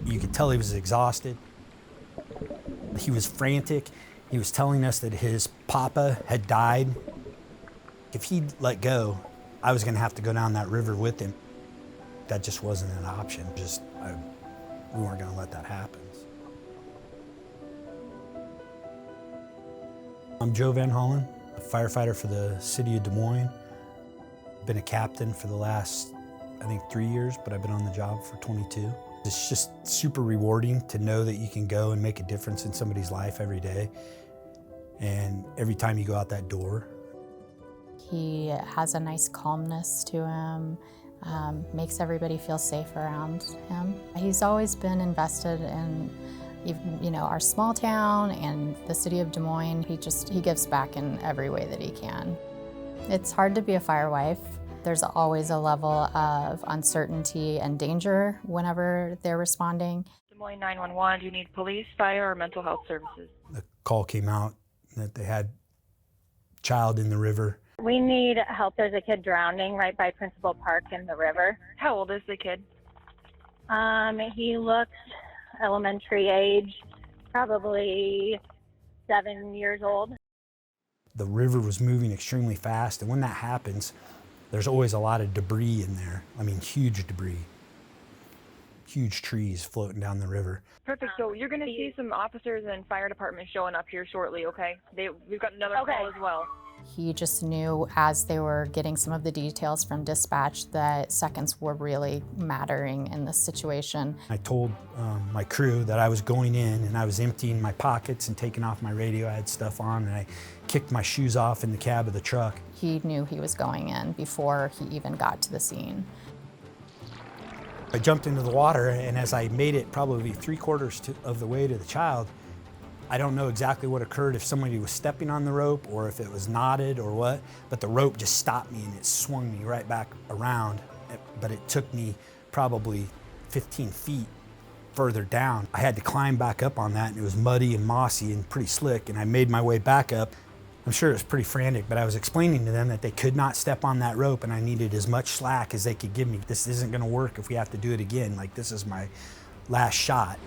You could tell he was exhausted. He was frantic. He was telling us that his papa had died. If he'd let go, I was gonna have to go down that river with him. That just wasn't an option. We weren't gonna let that happen. I'm Joe Van Haalen, a firefighter for the city of Des Moines. Been a captain for the last, I think, 3 years, but I've been on the job for 22. It's just super rewarding to know that you can go and make a difference in somebody's life every day. And every time you go out that door. He has a nice calmness to him, makes everybody feel safe around him. He's always been invested in our small town and the city of Des Moines. He gives back in every way that he can. It's hard to be a fire wife. There's always a level of uncertainty and danger whenever they're responding. Des Moines 911, do you need police, fire, or mental health services? The call came out that they had a child in the river. We need help. There's a kid drowning right by Principal Park in the river. How old is the kid? He looks elementary age, probably 7 years old. The river was moving extremely fast, and when that happens, there's always a lot of debris in there. I mean, huge debris. Huge trees floating down the river. Perfect. So you're going to see some officers and fire department showing up here shortly, okay? We've got another call as well. He just knew as they were getting some of the details from dispatch that seconds were really mattering in this situation. I told my crew that I was going in and I was emptying my pockets and taking off my radio. I had stuff on and I kicked my shoes off in the cab of the truck. He knew he was going in before he even got to the scene. I jumped into the water, and as I made it probably 3/4 of the way to the child, I don't know exactly what occurred, if somebody was stepping on the rope or if it was knotted or what, but the rope just stopped me and it swung me right back around. But it took me probably 15 feet further down. I had to climb back up on that, and it was muddy and mossy and pretty slick, and I made my way back up. I'm sure it was pretty frantic, but I was explaining to them that they could not step on that rope and I needed as much slack as they could give me. This isn't gonna work if we have to do it again. Like, this is my last shot.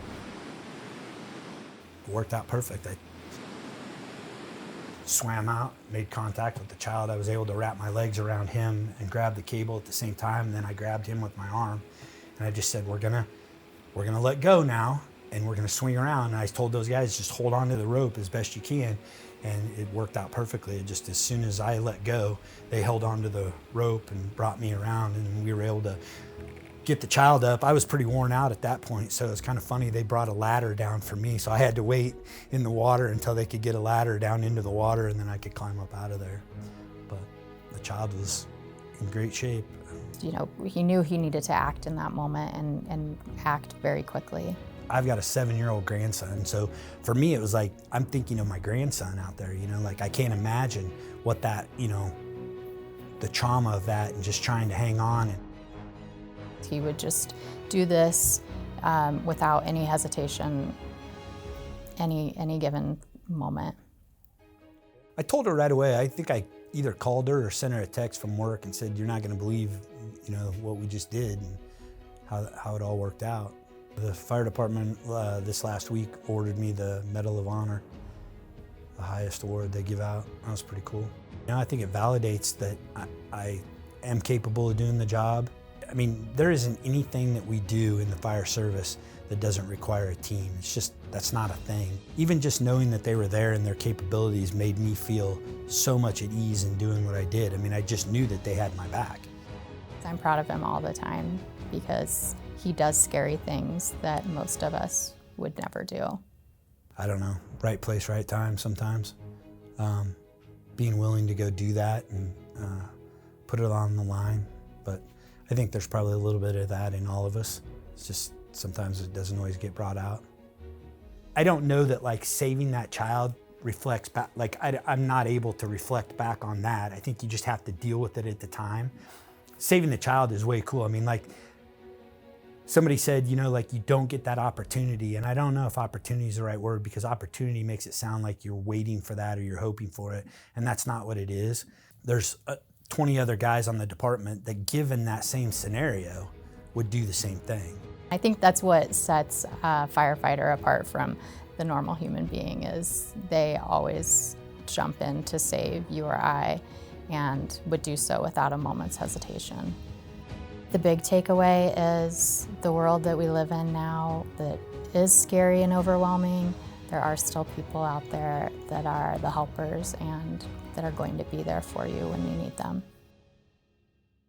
It worked out perfect. I swam out, made contact with the child. I was able to wrap my legs around him and grab the cable at the same time, and then I grabbed him with my arm. And I just said, we're gonna let go now, and we're gonna swing around. And I told those guys, just hold on to the rope as best you can. And it worked out perfectly. Just as soon as I let go, they held onto the rope and brought me around, and we were able to get the child up. I was pretty worn out at that point, so it was kind of funny. They brought a ladder down for me, so I had to wait in the water until they could get a ladder down into the water, and then I could climb up out of there. But the child was in great shape. He knew he needed to act in that moment and act very quickly. I've got a 7-year-old grandson, so for me it was like, I'm thinking of my grandson out there, like I can't imagine what that, the trauma of that and just trying to hang on. He would just do this without any hesitation, any given moment. I told her right away. I think I either called her or sent her a text from work and said, you're not gonna believe, what we just did and how it all worked out. The fire department this last week awarded me the Medal of Honor, the highest award they give out. That was pretty cool. I think it validates that I am capable of doing the job. I mean, there isn't anything that we do in the fire service that doesn't require a team. It's just, that's not a thing. Even just knowing that they were there and their capabilities made me feel so much at ease in doing what I did. I mean, I just knew that they had my back. I'm proud of him all the time because he does scary things that most of us would never do. I don't know, right place, right time sometimes. Being willing to go do that and put it on the line. But I think there's probably a little bit of that in all of us. It's just sometimes it doesn't always get brought out. I don't know that saving that child reflects back, I'm not able to reflect back on that. I think you just have to deal with it at the time. Saving the child is way cool. I mean, somebody said, you don't get that opportunity, and I don't know if opportunity is the right word, because opportunity makes it sound like you're waiting for that or you're hoping for it, and that's not what it is. There's 20 other guys on the department that, given that same scenario, would do the same thing. I think that's what sets a firefighter apart from the normal human being is they always jump in to save you or I and would do so without a moment's hesitation. The big takeaway is the world that we live in now that is scary and overwhelming. There are still people out there that are the helpers and that are going to be there for you when you need them.